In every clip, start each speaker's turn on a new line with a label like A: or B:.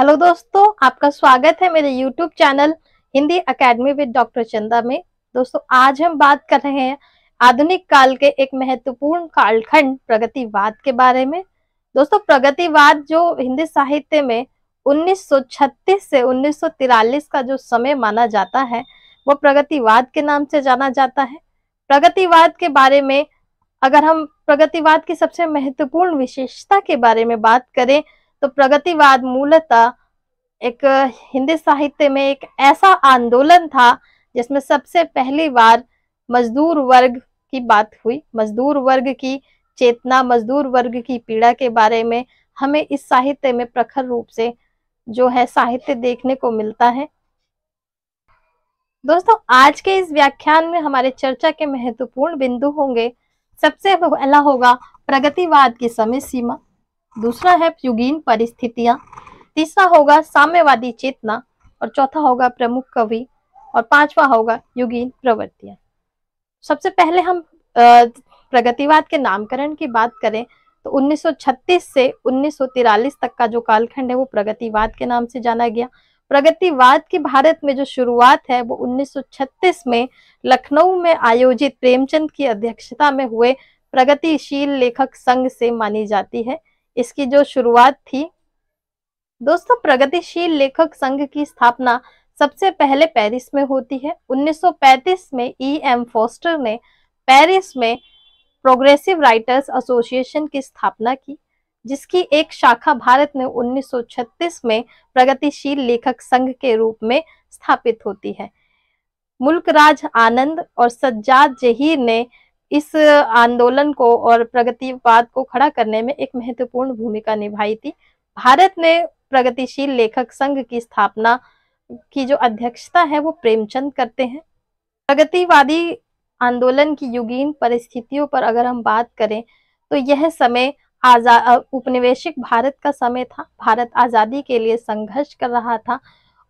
A: Hello दोस्तों, आपका स्वागत है मेरे YouTube channel Hindi academy with doctor चंदा में। दोस्तों, आज हम बात कर रहे हैं आधुनिक काल के एक महत्वपूर्ण कालखंड प्रगतिवाद के बारे में। दोस्तों, प्रगतिवाद जो हिंदी साहित्य में 1936 से 1943 का जो समय माना जाता है, वो प्रगतिवाद के नाम से जाना जाता है। प्रगतिवाद के बारे में अगर हम प्रगतिवाद की सबसे महत्वपूर्ण विशेषता के बारे में बात करें तो प्रगतिवाद मूलतः एक हिंदी साहित्य में एक ऐसा आंदोलन था जिसमें सबसे पहली बार मजदूर वर्ग की बात हुई। मजदूर वर्ग की चेतना, मजदूर वर्ग की पीड़ा के बारे में हमें इस साहित्य में प्रखर रूप से जो है साहित्य देखने को मिलता है। दोस्तों, आज के इस व्याख्यान में हमारे चर्चा के महत्वपूर्ण बिंदु होंगे। सबसे पहला होगा प्रगतिवाद की समय सीमा, दूसरा है युगीन परिस्थितियां, तीसरा होगा साम्यवादी चेतना और चौथा होगा प्रमुख कवि और पांचवा होगा युगीन प्रवृत्तियां। सबसे पहले हम प्रगतिवाद के नामकरण की बात करें तो 1936 से 1943 तक का जो कालखंड है वो प्रगतिवाद के नाम से जाना गया। प्रगतिवाद की भारत में जो शुरुआत है वो 1936 में लखनऊ में आयोजित प्रेमचंद की अध्यक्षता में हुए प्रगतिशील लेखक संघ से मानी जाती है। इसकी जो शुरुआत थी दोस्तों, प्रगतिशील लेखक संघ की स्थापना सबसे पहले पेरिस में होती है। 1935 में E.M. फोस्टर ने पेरिस में प्रोग्रेसिव राइटर्स एसोसिएशन की स्थापना की, जिसकी एक शाखा भारत में 1936 में प्रगतिशील लेखक संघ के रूप में स्थापित होती है। मुल्कराज आनंद और सज्जाद जहीर ने इस आंदोलन को और प्रगतिवाद को खड़ा करने में एक महत्वपूर्ण भूमिका निभाई थी। भारत में प्रगतिशील लेखक संघ की स्थापना की जो अध्यक्षता है वो प्रेमचंद करते हैं। प्रगतिवादी आंदोलन की युगीन परिस्थितियों पर अगर हम बात करें तो यह समय उपनिवेशिक भारत का समय था। भारत आजादी के लिए संघर्ष कर रहा था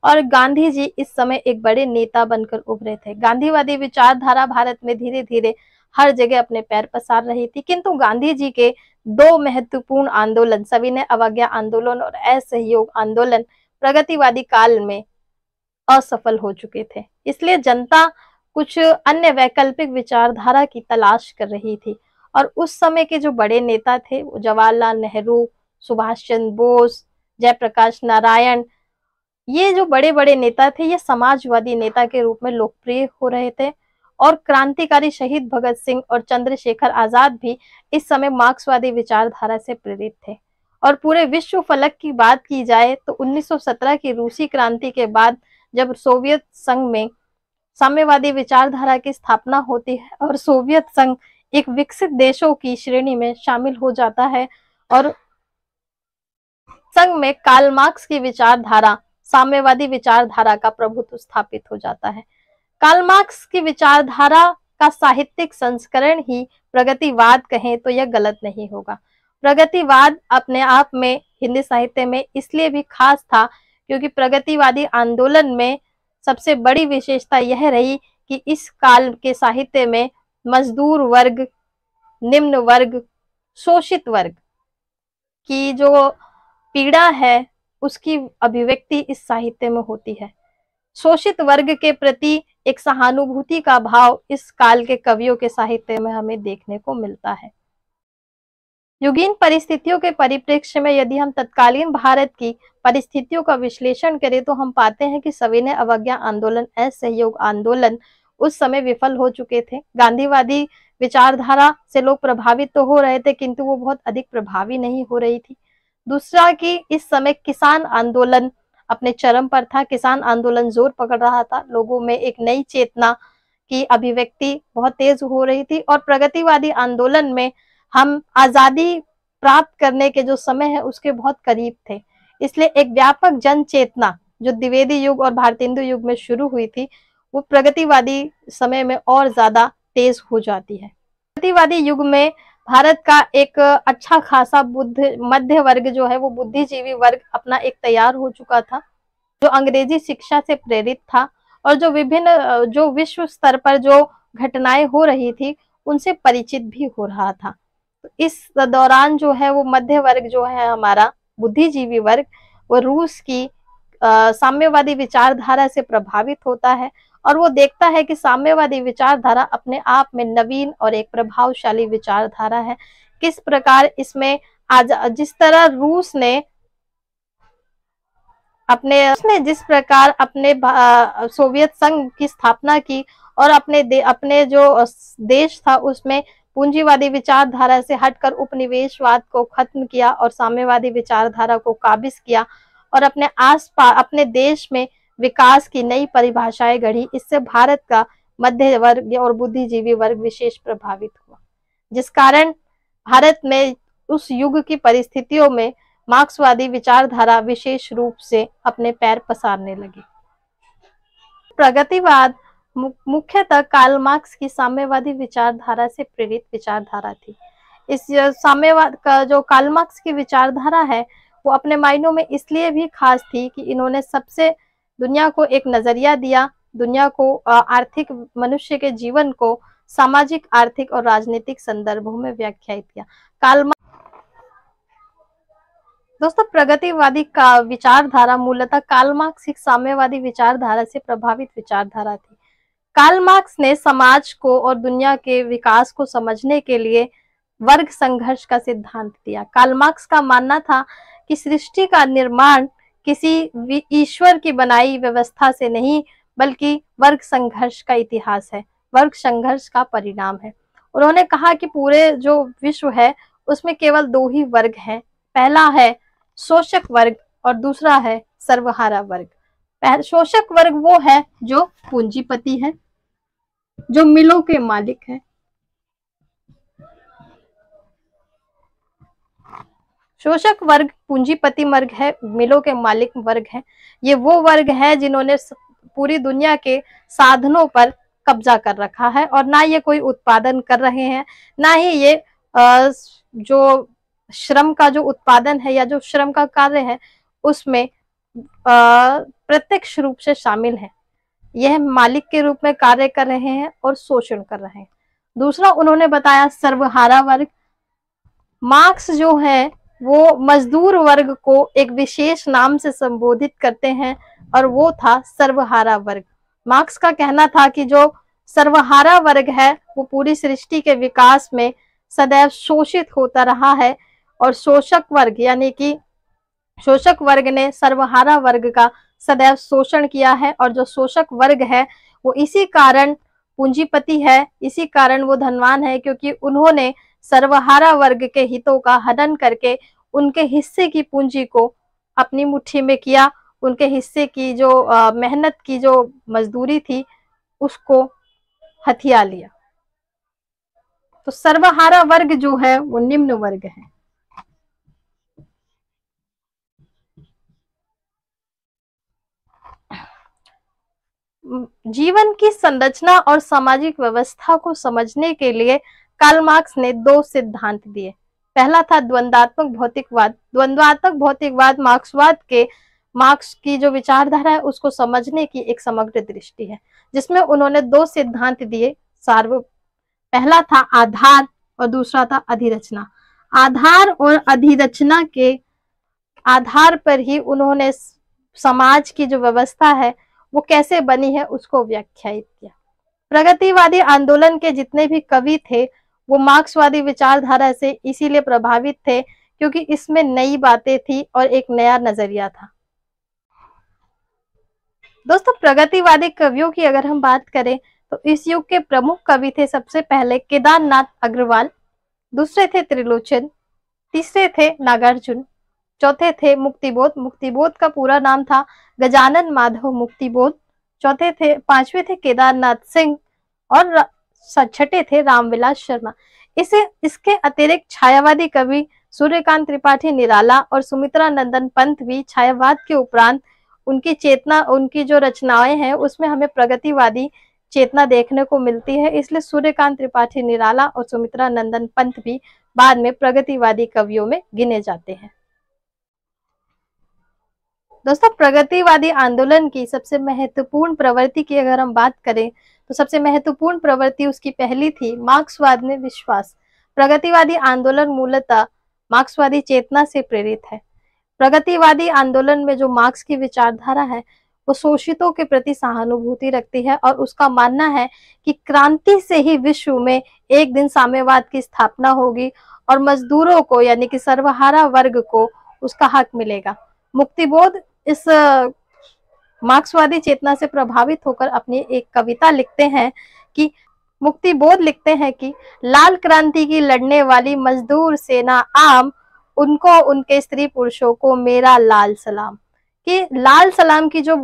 A: और गांधी जी इस समय एक बड़े नेता बनकर उभरे थे। गांधीवादी विचारधारा भारत में धीरे धीरे हर जगह अपने पैर पसार रही थी, किंतु गांधी जी के दो महत्वपूर्ण आंदोलन, सविनय अवज्ञा आंदोलन और असहयोग आंदोलन, प्रगतिवादी काल में असफल हो चुके थे। इसलिए जनता कुछ अन्य वैकल्पिक विचारधारा की तलाश कर रही थी और उस समय के जो बड़े नेता थे वो जवाहरलाल नेहरू, सुभाष चंद्र बोस, जयप्रकाश नारायण, ये जो बड़े बड़े नेता थे ये समाजवादी नेता के रूप में लोकप्रिय हो रहे थे और क्रांतिकारी शहीद भगत सिंह और चंद्रशेखर आजाद भी इस समय मार्क्सवादी विचारधारा से प्रेरित थे। और पूरे विश्व फलक की बात की जाए तो 1917 की रूसी क्रांति के बाद जब सोवियत संघ में साम्यवादी विचारधारा की स्थापना होती है और सोवियत संघ एक विकसित देशों की श्रेणी में शामिल हो जाता है और संघ में कार्ल मार्क्स की विचारधारा, साम्यवादी विचारधारा का प्रभुत्व स्थापित हो जाता है। कार्ल मार्क्स की विचारधारा का साहित्यिक संस्करण ही प्रगतिवाद कहें तो यह गलत नहीं होगा। प्रगतिवाद अपने आप में हिंदी साहित्य में इसलिए भी खास था क्योंकि प्रगतिवादी आंदोलन में सबसे बड़ी विशेषता यह रही कि इस काल के साहित्य में मजदूर वर्ग, निम्न वर्ग, शोषित वर्ग की जो पीड़ा है उसकी अभिव्यक्ति इस साहित्य में होती है। शोषित वर्ग के प्रति एक सहानुभूति का भाव इस काल के कवियों के साहित्य में हमें देखने को मिलता है। युगीन परिस्थितियों के परिप्रेक्ष्य में यदि हम तत्कालीन भारत की परिस्थितियों का विश्लेषण करें तो हम पाते हैं कि सविनय अवज्ञा आंदोलन, असहयोग आंदोलन उस समय विफल हो चुके थे। गांधीवादी विचारधारा से लोग प्रभावित तो हो रहे थे किंतु वो बहुत अधिक प्रभावी नहीं हो रही थी। दूसरा कि इस समय किसान आंदोलन अपने चरम पर था। किसान आंदोलन जोर पकड़ रहा था, लोगों में एक नई चेतना की अभिव्यक्ति बहुत तेज हो रही थी और प्रगतिवादी आंदोलन में हम आजादी प्राप्त करने के जो समय है उसके बहुत करीब थे। इसलिए एक व्यापक जन चेतना जो द्विवेदी युग और भारतेंदु युग में शुरू हुई थी वो प्रगतिवादी समय में और ज्यादा तेज हो जाती है। प्रगतिवादी युग में भारत का एक अच्छा खासा मध्य वर्ग जो है वो बुद्धिजीवी वर्ग अपना एक तैयार हो चुका था, जो अंग्रेजी शिक्षा से प्रेरित था और जो विभिन्न जो विश्व स्तर पर जो घटनाएं हो रही थी उनसे परिचित भी हो रहा था। तो इस दौरान जो है वो मध्य वर्ग जो है हमारा बुद्धिजीवी वर्ग वो रूस की साम्यवादी विचारधारा से प्रभावित होता है और वो देखता है कि साम्यवादी विचारधारा अपने आप में नवीन और एक प्रभावशाली विचारधारा है। किस प्रकार इसमें आज जिस तरह रूस ने उसने जिस प्रकार अपने सोवियत संघ की स्थापना की और अपने जो देश था उसमें पूंजीवादी विचारधारा से हटकर उपनिवेशवाद को खत्म किया और साम्यवादी विचारधारा को काबिज किया और अपने आसपास अपने देश में विकास की नई परिभाषाएं गढ़ी। इससे भारत का मध्य वर्ग और बुद्धिजीवी वर्ग विशेष प्रभावित हुआ, जिस कारण भारत में उस युग की परिस्थितियों में मार्क्सवादी विचारधारा विशेष रूप से अपने पैर पसारने लगी। प्रगतिवाद मुख्यतः कार्ल मार्क्स की साम्यवादी विचारधारा से प्रेरित विचारधारा थी। इस साम्यवाद का जो कार्ल मार्क्स की विचारधारा है वो अपने मायनों में इसलिए भी खास थी कि इन्होंने सबसे दुनिया को एक नजरिया दिया, दुनिया को आर्थिक मनुष्य के जीवन को सामाजिक, आर्थिक और राजनीतिक संदर्भों में व्याख्यायित किया। कार्ल दोस्तों, प्रगतिवादी का विचारधारा मूलतः कार्ल मार्क्स की साम्यवादी विचारधारा से प्रभावित विचारधारा थी। कार्ल मार्क्स ने समाज को और दुनिया के विकास को समझने के लिए वर्ग संघर्ष का सिद्धांत दिया। कार्ल मार्क्स का मानना था कि सृष्टि का निर्माण किसी ईश्वर की बनाई व्यवस्था से नहीं बल्कि वर्ग संघर्ष का इतिहास है, वर्ग संघर्ष का परिणाम है। उन्होंने कहा कि पूरे जो विश्व है उसमें केवल दो ही वर्ग हैं, पहला है शोषक वर्ग और दूसरा है सर्वहारा वर्ग। शोषक वर्ग वो है जो पूंजीपति है, जो मिलों के मालिक है। शोषक वर्ग पूंजीपति वर्ग है, मिलों के मालिक वर्ग है। ये वो वर्ग है जिन्होंने पूरी दुनिया के साधनों पर कब्जा कर रखा है और ना ये कोई उत्पादन कर रहे हैं, ना ही ये जो श्रम का जो उत्पादन है या जो श्रम का कार्य है उसमें प्रत्यक्ष रूप से शामिल है। यह मालिक के रूप में कार्य कर रहे हैं और शोषण कर रहे हैं। दूसरा उन्होंने बताया सर्वहारा वर्ग। मार्क्स जो है वो मजदूर वर्ग को एक विशेष नाम से संबोधित करते हैं और वो था सर्वहारा वर्ग। मार्क्स का कहना था कि जो सर्वहारा वर्ग है वो पूरी सृष्टि के विकास में सदैव शोषित होता रहा है और शोषक वर्ग यानी कि शोषक वर्ग ने सर्वहारा वर्ग का सदैव शोषण किया है और जो शोषक वर्ग है वो इसी कारण पूंजीपति है, इसी कारण वो धनवान है क्योंकि उन्होंने सर्वहारा वर्ग के हितों का हनन करके उनके हिस्से की पूंजी को अपनी मुट्ठी में किया, उनके हिस्से की जो मेहनत की जो मजदूरी थी उसको हथिया लिया। तो सर्वहारा वर्ग जो है वो निम्न वर्ग है। जीवन की संरचना और सामाजिक व्यवस्था को समझने के लिए कार्ल मार्क्स ने दो सिद्धांत दिए। पहला था द्वंद्वात्मक भौतिकवाद। द्वंद्वात्मक भौतिकवाद मार्क्स की जो विचारधारा है उसको समझने की एक समग्र दृष्टि है, जिसमें उन्होंने दो सिद्धांत दिए। पहला था आधार और दूसरा था अधिरचना। आधार और अधिरचना के आधार पर ही उन्होंने समाज की जो व्यवस्था है वो कैसे बनी है उसको व्याख्यायित किया। प्रगतिवादी आंदोलन के जितने भी कवि थे वो मार्क्सवादी विचारधारा से इसीलिए प्रभावित थे क्योंकि इसमें नई बातें थी और एक नया नजरिया था। दोस्तों, प्रगतिवादी कवियों की अगर हम बात करें तो इस युग के प्रमुख कवि थे सबसे पहले केदारनाथ अग्रवाल, दूसरे थे त्रिलोचन, तीसरे थे नागार्जुन, चौथे थे मुक्तिबोध। मुक्तिबोध का पूरा नाम था गजानन माधव मुक्तिबोध। पांचवे थे केदारनाथ सिंह और छठे थे रामविलास शर्मा। इसके अतिरिक्त छायावादी कवि सूर्यकांत त्रिपाठी निराला और सुमित्रा नंदन पंत भी छायावाद के उपरांत उनकी जो रचनाएं हैं उसमें हमें प्रगतिवादी चेतना देखने को मिलती है। इसलिए सूर्यकांत त्रिपाठी निराला और सुमित्रा नंदन पंत भी बाद में प्रगतिवादी कवियों में गिने जाते हैं। दोस्तों, प्रगतिवादी आंदोलन की सबसे महत्वपूर्ण प्रवृत्ति की अगर हम बात करें तो सबसे महत्वपूर्ण प्रवृत्ति उसकी पहली थी मार्क्सवाद में विश्वास। प्रगतिवादी आंदोलन मूलतः मार्क्सवादी चेतना से प्रेरित है। प्रगतिवादी आंदोलन में जो मार्क्स की विचारधारा है वो शोषितों के प्रति सहानुभूति रखती है और उसका मानना है कि क्रांति से ही विश्व में एक दिन साम्यवाद की स्थापना होगी और मजदूरों को यानी कि सर्वहारा वर्ग को उसका हक मिलेगा। मुक्तिबोध इस मार्क्सवादी चेतना से प्रभावित होकर अपनी एक कविता लिखते हैं कि मुक्तिबोध लिखते हैं कि लाल क्रांति की लड़ने वाली मजदूर सेना आम, उनको उनके स्त्री पुरुषों को मेरा लाल सलाम। कि लाल सलाम की जो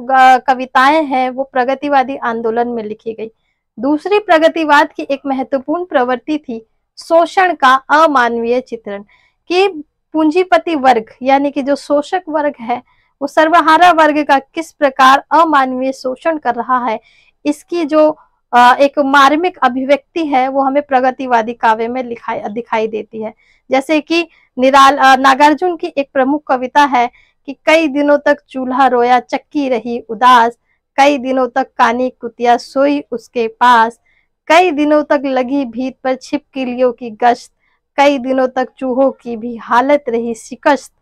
A: कविताएं हैं वो प्रगतिवादी आंदोलन में लिखी गई। दूसरी प्रगतिवाद की एक महत्वपूर्ण प्रवृत्ति थी शोषण का अमानवीय चित्रण, कि पूंजीपति वर्ग यानी कि जो शोषक वर्ग है वो सर्वहारा वर्ग का किस प्रकार अमानवीय शोषण कर रहा है, इसकी जो एक मार्मिक अभिव्यक्ति है वो हमें प्रगतिवादी काव्य में दिखाई देती है। जैसे कि नागार्जुन की एक प्रमुख कविता है कि कई दिनों तक चूल्हा रोया चक्की रही उदास, कई दिनों तक कानी कुतिया सोई उसके पास, कई दिनों तक लगी भीत पर छिपकलियों की गश्त, कई दिनों तक चूहों की भी हालत रही शिकस्त,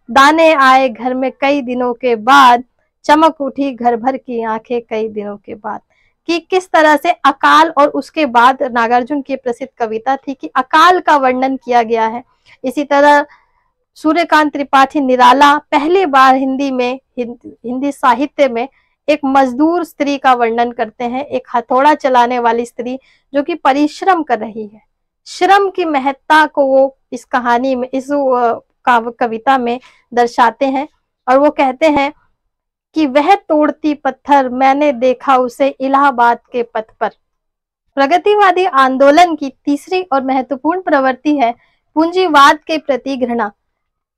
A: दाने आए घर में कई दिनों के बाद, चमक उठी घर भर की आंखें कई दिनों के बाद। कि किस तरह से अकाल और उसके बाद नागार्जुन की प्रसिद्ध कविता थी कि अकाल का वर्णन किया गया है। इसी तरह सूर्यकांत त्रिपाठी निराला पहली बार हिंदी साहित्य में एक मजदूर स्त्री का वर्णन करते हैं, एक हथौड़ा चलाने वाली स्त्री जो कि परिश्रम कर रही है। श्रम की महत्ता को वो इस कहानी में, इस कविता में दर्शाते हैं और वो कहते हैं कि वह तोड़ती पत्थर मैंने देखा उसे इलाहाबाद के पथ पर। प्रगतिवादी आंदोलन की तीसरी और महत्वपूर्ण प्रवृत्ति है पूंजीवाद के प्रति घृणा।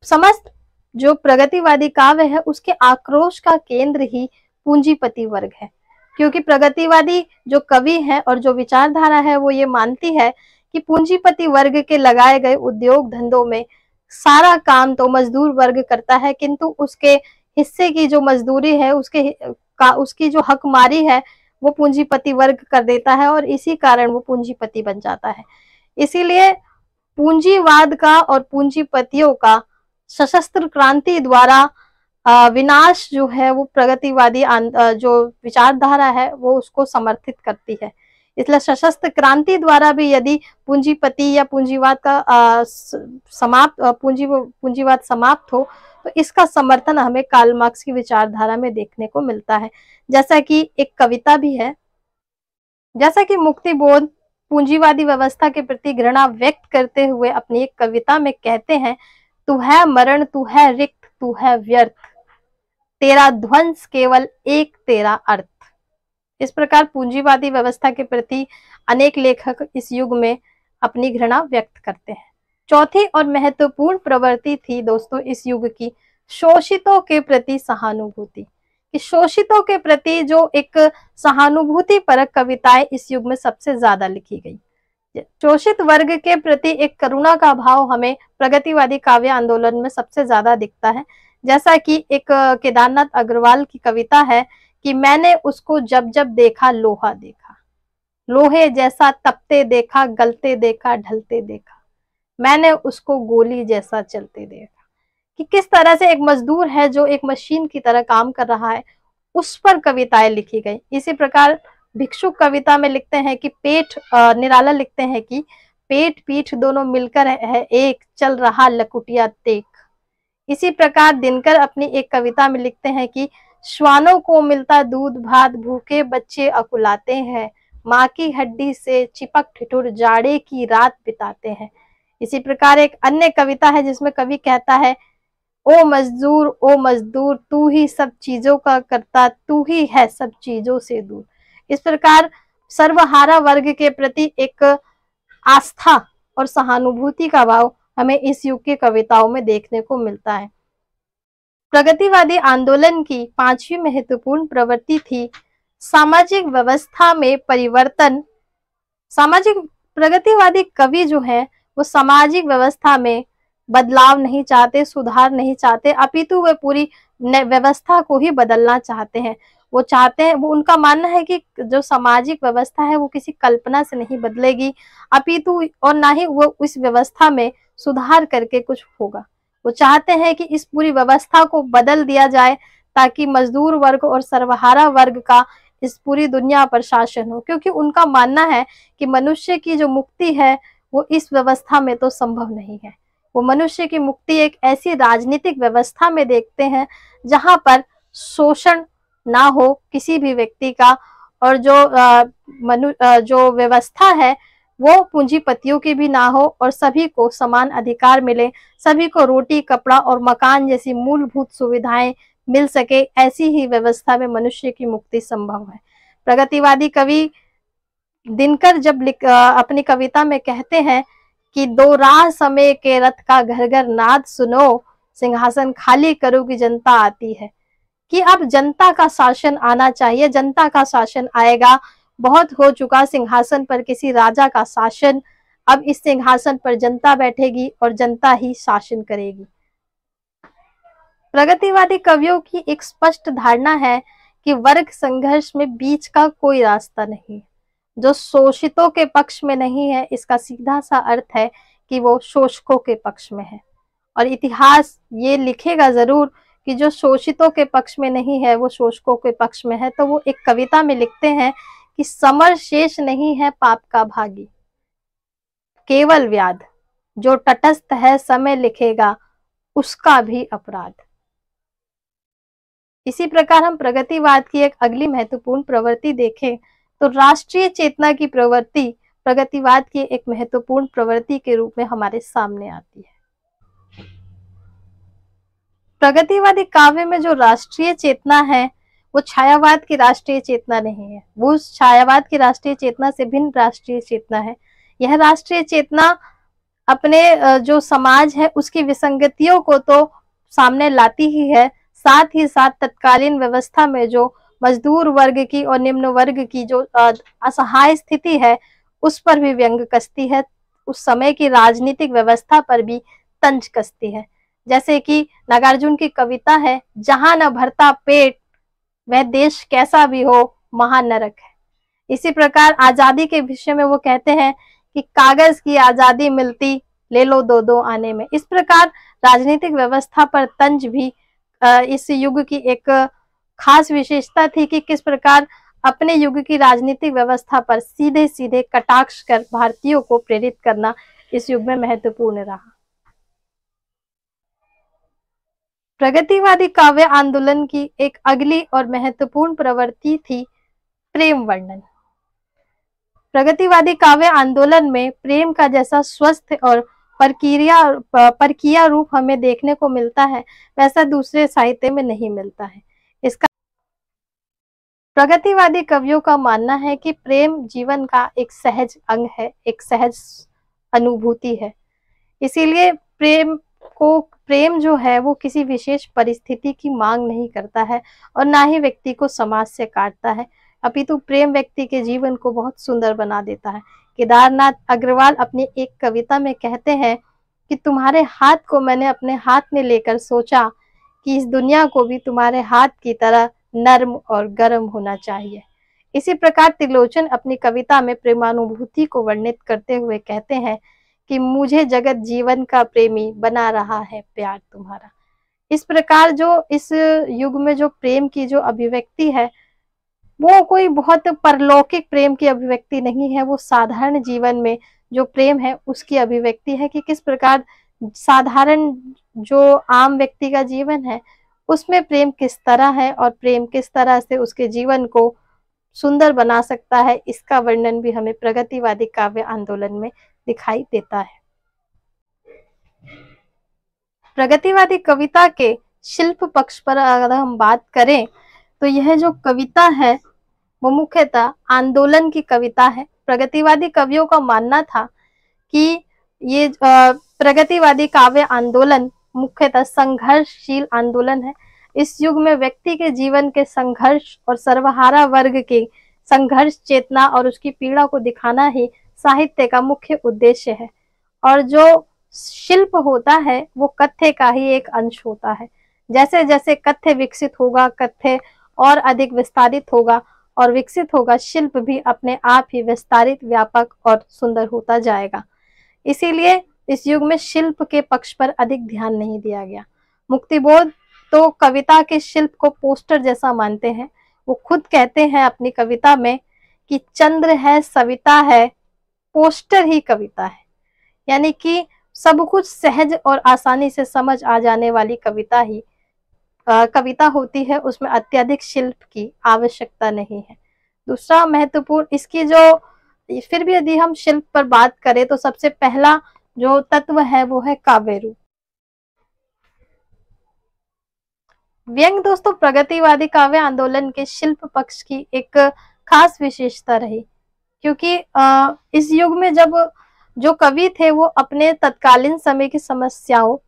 A: समस्त जो प्रगतिवादी काव्य है उसके आक्रोश का केंद्र ही पूंजीपति वर्ग है, क्योंकि प्रगतिवादी जो कवि है और जो विचारधारा है वो ये मानती है कि पूंजीपति वर्ग के लगाए गए उद्योग धंधों में सारा काम तो मजदूर वर्ग करता है, किंतु उसके हिस्से की जो मजदूरी है उसकी जो हकमारी है वो पूंजीपति वर्ग कर देता है और इसी कारण वो पूंजीपति बन जाता है। इसीलिए पूंजीवाद का और पूंजीपतियों का सशस्त्र क्रांति द्वारा विनाश जो है वो प्रगतिवादी जो विचारधारा है वो उसको समर्थित करती है। इसलिए सशस्त्र क्रांति द्वारा भी यदि पूंजीपति या पूंजीवाद का पूंजीवाद समाप्त हो तो इसका समर्थन हमें कार्ल मार्क्स की विचारधारा में देखने को मिलता है। जैसा कि एक कविता भी है, जैसा कि मुक्तिबोध पूंजीवादी व्यवस्था के प्रति घृणा व्यक्त करते हुए अपनी एक कविता में कहते हैं, तू है मरण, तू है रिक्त, तू है व्यर्थ, तेरा ध्वंस केवल एक तेरा अर्थ। इस प्रकार पूंजीवादी व्यवस्था के प्रति अनेक लेखक इस युग में अपनी घृणा व्यक्त करते हैं। चौथी और महत्वपूर्ण प्रवृत्ति थी दोस्तों इस युग की शोषितों के प्रति सहानुभूति। कि शोषितों के प्रति जो एक सहानुभूति परक कविताएं इस युग में सबसे ज्यादा लिखी गई। शोषित वर्ग के प्रति एक करुणा का भाव हमें प्रगतिवादी काव्य आंदोलन में सबसे ज्यादा दिखता है। जैसा कि एक केदारनाथ अग्रवाल की कविता है कि मैंने उसको जब जब देखा लोहा देखा, लोहे जैसा तपते देखा, गलते देखा, ढलते देखा, मैंने उसको गोली जैसा चलते देखा। कि किस तरह से एक मजदूर है जो एक मशीन की तरह काम कर रहा है, उस पर कविताएं लिखी गई। इसी प्रकार भिक्षुक कविता में लिखते हैं कि निराला लिखते हैं कि पेट पीठ दोनों मिलकर है एक, चल रहा लकुटिया तेक। इसी प्रकार दिनकर अपनी एक कविता में लिखते हैं कि श्वानों को मिलता दूध भात, भूखे बच्चे अकुलाते हैं, माँ की हड्डी से चिपक ठिठुर जाड़े की रात बिताते हैं। इसी प्रकार एक अन्य कविता है जिसमें कवि कहता है, ओ मजदूर तू ही सब चीजों का करता, तू ही है सब चीजों से दूर। इस प्रकार सर्वहारा वर्ग के प्रति एक आस्था और सहानुभूति का भाव हमें इस युग की कविताओं में देखने को मिलता है। प्रगतिवादी आंदोलन की पांचवी महत्वपूर्ण प्रवृत्ति थी सामाजिक व्यवस्था में परिवर्तन। सामाजिक प्रगतिवादी कवि जो है वो सामाजिक व्यवस्था में बदलाव नहीं चाहते, सुधार नहीं चाहते, अपितु वे पूरी व्यवस्था को ही बदलना चाहते हैं। वो चाहते हैं, वो उनका मानना है कि जो सामाजिक व्यवस्था है वो किसी कल्पना से नहीं बदलेगी, अपितु और ना ही वो इस व्यवस्था में सुधार करके कुछ होगा। वो चाहते हैं कि इस पूरी व्यवस्था को बदल दिया जाए ताकि मजदूर वर्ग और सर्वहारा वर्ग का इस पूरी दुनिया पर शासन हो, क्योंकि उनका मानना है कि मनुष्य की जो मुक्ति है वो इस व्यवस्था में तो संभव नहीं है। वो मनुष्य की मुक्ति एक ऐसी राजनीतिक व्यवस्था में देखते हैं जहां पर शोषण ना हो किसी भी व्यक्ति का, और जो व्यवस्था है वो पूंजीपतियों की भी ना हो, और सभी को समान अधिकार मिले, सभी को रोटी, कपड़ा और मकान जैसी मूलभूत सुविधाएं मिल सके। ऐसी ही व्यवस्था में मनुष्य की मुक्ति संभव है। प्रगतिवादी कवि दिनकर जब अपनी कविता में कहते हैं कि दो राह समय के रथ का घर घर नाद सुनो, सिंहासन खाली करो की जनता आती है, कि अब जनता का शासन आना चाहिए, जनता का शासन आएगा। बहुत हो चुका सिंहासन पर किसी राजा का शासन, अब इस सिंहासन पर जनता बैठेगी और जनता ही शासन करेगी। प्रगतिवादी कवियों की एक स्पष्ट धारणा है कि वर्ग संघर्ष में बीच का कोई रास्ता नहीं, जो शोषितों के पक्ष में नहीं है इसका सीधा सा अर्थ है कि वो शोषकों के पक्ष में है। और इतिहास ये लिखेगा जरूर कि जो शोषितों के पक्ष में नहीं है वो शोषकों के पक्ष में है। तो वो एक कविता में लिखते हैं कि समर शेष नहीं है पाप का भागी, केवल व्याध, जो तटस्थ है समय लिखेगा उसका भी अपराध। इसी प्रकार हम प्रगतिवाद की एक अगली महत्वपूर्ण प्रवृत्ति देखें तो राष्ट्रीय चेतना की प्रवृत्ति प्रगतिवाद की एक महत्वपूर्ण प्रवृत्ति के रूप में हमारे सामने आती है। प्रगतिवादी काव्य में जो राष्ट्रीय चेतना है वो छायावाद की राष्ट्रीय चेतना नहीं है, वो छायावाद की राष्ट्रीय चेतना से भिन्न राष्ट्रीय चेतना है। यह राष्ट्रीय चेतना अपने जो समाज है उसकी विसंगतियों को तो सामने लाती ही है, साथ ही साथ तत्कालीन व्यवस्था में जो मजदूर वर्ग की और निम्न वर्ग की जो असहाय स्थिति है उस पर भी व्यंग कसती है, उस समय की राजनीतिक व्यवस्था पर भी तंज कसती है। जैसे कि नागार्जुन की कविता है, जहां न भरता पेट वह देश कैसा भी हो महानरक है। इसी प्रकार आजादी के विषय में वो कहते हैं कि कागज की आजादी मिलती ले लो दो दो आने में। इस प्रकार राजनीतिक व्यवस्था पर तंज भी इस युग की एक खास विशेषता थी कि किस प्रकार अपने युग की राजनीतिक व्यवस्था पर सीधे सीधे कटाक्ष कर भारतीयों को प्रेरित करना इस युग में महत्वपूर्ण रहा। प्रगतिवादी काव्य आंदोलन की एक अगली और महत्वपूर्ण प्रवृत्ति थी प्रेम वर्णन। प्रगतिवादी काव्य आंदोलन में प्रेम का जैसा स्वस्थ और परकीय रूप हमें देखने को मिलता है वैसा दूसरे साहित्य में नहीं मिलता है। इसका प्रगतिवादी कवियों का मानना है कि प्रेम जीवन का एक सहज अंग है, एक सहज अनुभूति है। इसीलिए प्रेम जो है वो किसी विशेष परिस्थिति की मांग नहीं करता है और ना ही व्यक्ति को समाज से काटता है, अपितु प्रेम व्यक्ति के जीवन को बहुत सुंदर बना देता है। केदारनाथ अग्रवाल अपनी एक कविता में कहते हैं कि तुम्हारे हाथ को मैंने अपने हाथ में लेकर सोचा कि इस दुनिया को भी तुम्हारे हाथ की तरह नर्म और गर्म होना चाहिए। इसी प्रकार त्रिलोचन अपनी कविता में प्रेमानुभूति को वर्णित करते हुए कहते हैं कि मुझे जगत जीवन का प्रेमी बना रहा है प्यार तुम्हारा। इस प्रकार जो इस युग में जो प्रेम की जो अभिव्यक्ति है वो कोई बहुत परलौकिक प्रेम की अभिव्यक्ति नहीं है, वो साधारण जीवन में जो प्रेम है उसकी अभिव्यक्ति है कि किस प्रकार साधारण जो आम व्यक्ति का जीवन है उसमें प्रेम किस तरह है और प्रेम किस तरह से उसके जीवन को सुंदर बना सकता है, इसका वर्णन भी हमें प्रगतिवादी काव्य आंदोलन में दिखाई देता है। प्रगतिवादी कविता के शिल्प पक्ष पर अगर हम बात करें तो यह जो कविता है वो मुख्यतः आंदोलन की कविता है। प्रगतिवादी कवियों का मानना था कि ये प्रगतिवादी काव्य आंदोलन मुख्यतः संघर्षशील आंदोलन है। इस युग में व्यक्ति के जीवन के संघर्ष और सर्वहारा वर्ग के संघर्ष चेतना और उसकी पीड़ा को दिखाना ही साहित्य का मुख्य उद्देश्य है। और जो शिल्प होता है वो कथ्य का ही एक अंश होता है। जैसे जैसे कथ्य विकसित होगा, कथ्य और अधिक विस्तारित होगा और विकसित होगा, शिल्प भी अपने आप ही विस्तारित, व्यापक और सुंदर होता जाएगा। इसीलिए इस युग में शिल्प के पक्ष पर अधिक ध्यान नहीं दिया गया। मुक्तिबोध तो कविता के शिल्प को पोस्टर जैसा मानते हैं। वो खुद कहते हैं अपनी कविता में कि चंद्र है, सविता है, पोस्टर ही कविता है। यानी कि सब कुछ सहज और आसानी से समझ आ जाने वाली कविता होती है, उसमें अत्यधिक शिल्प की आवश्यकता नहीं है। दूसरा महत्वपूर्ण इसकी जो, फिर भी यदि हम शिल्प पर बात करें तो सबसे पहला जो तत्व है वो है काव्य रूप। व्यंग दोस्तों प्रगतिवादी काव्य आंदोलन के शिल्प पक्ष की एक खास विशेषता रही, क्योंकि इस युग में जब जो कवि थे वो अपने तत्कालीन समय की समस्याओं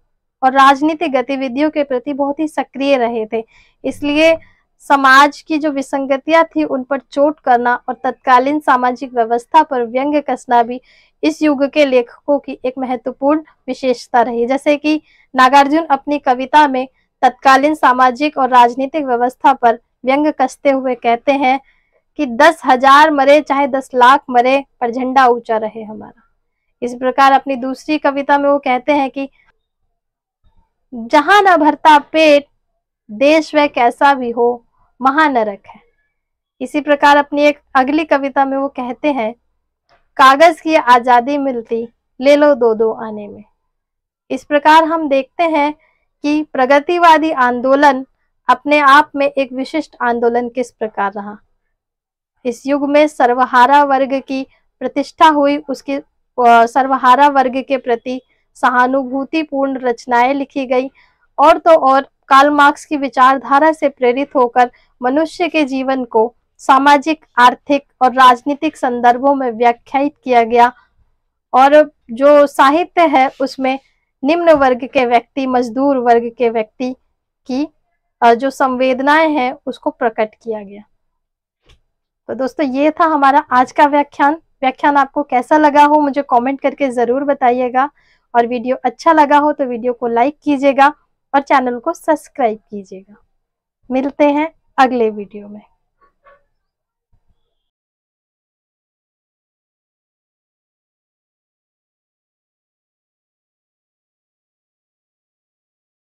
A: और राजनीतिक गतिविधियों के प्रति बहुत ही सक्रिय रहे थे। इसलिए समाज की जो विसंगतियां थी उन पर चोट करना और तत्कालीन सामाजिक व्यवस्था पर व्यंग्य कसना भी इस युग के लेखकों की एक महत्वपूर्ण विशेषता रही। जैसे कि नागार्जुन अपनी कविता में तत्कालीन सामाजिक और राजनीतिक व्यवस्था पर व्यंग्य कसते हुए कहते हैं कि 10,000 मरे चाहे 10 लाख मरे, पर झंडा ऊंचा रहे हमारा। इस प्रकार अपनी दूसरी कविता में वो कहते हैं कि जहां न भरता पेट, देश वह कैसा भी हो, महानरक है। इसी प्रकार अपनी एक अगली कविता में वो कहते हैं, कागज की आजादी मिलती, ले लो 2-2 आने में। इस प्रकार हम देखते हैं कि प्रगतिवादी आंदोलन अपने आप में एक विशिष्ट आंदोलन किस प्रकार रहा। इस युग में सर्वहारा वर्ग की प्रतिष्ठा हुई, उसकी सर्वहारा वर्ग के प्रति सहानुभूतिपूर्ण रचनाएं लिखी गई, और तो और कार्ल मार्क्स की विचारधारा से प्रेरित होकर मनुष्य के जीवन को सामाजिक, आर्थिक और राजनीतिक संदर्भों में व्याख्यायित किया गया। और जो साहित्य है उसमें निम्न वर्ग के व्यक्ति, मजदूर वर्ग के व्यक्ति की जो संवेदनाएं हैं उसको प्रकट किया गया। तो दोस्तों ये था हमारा आज का व्याख्यान आपको कैसा लगा हो मुझे कमेंट करके जरूर बताइएगा, और वीडियो अच्छा लगा हो तो वीडियो को लाइक कीजिएगा और चैनल को सब्सक्राइब कीजिएगा। मिलते हैं अगले वीडियो में।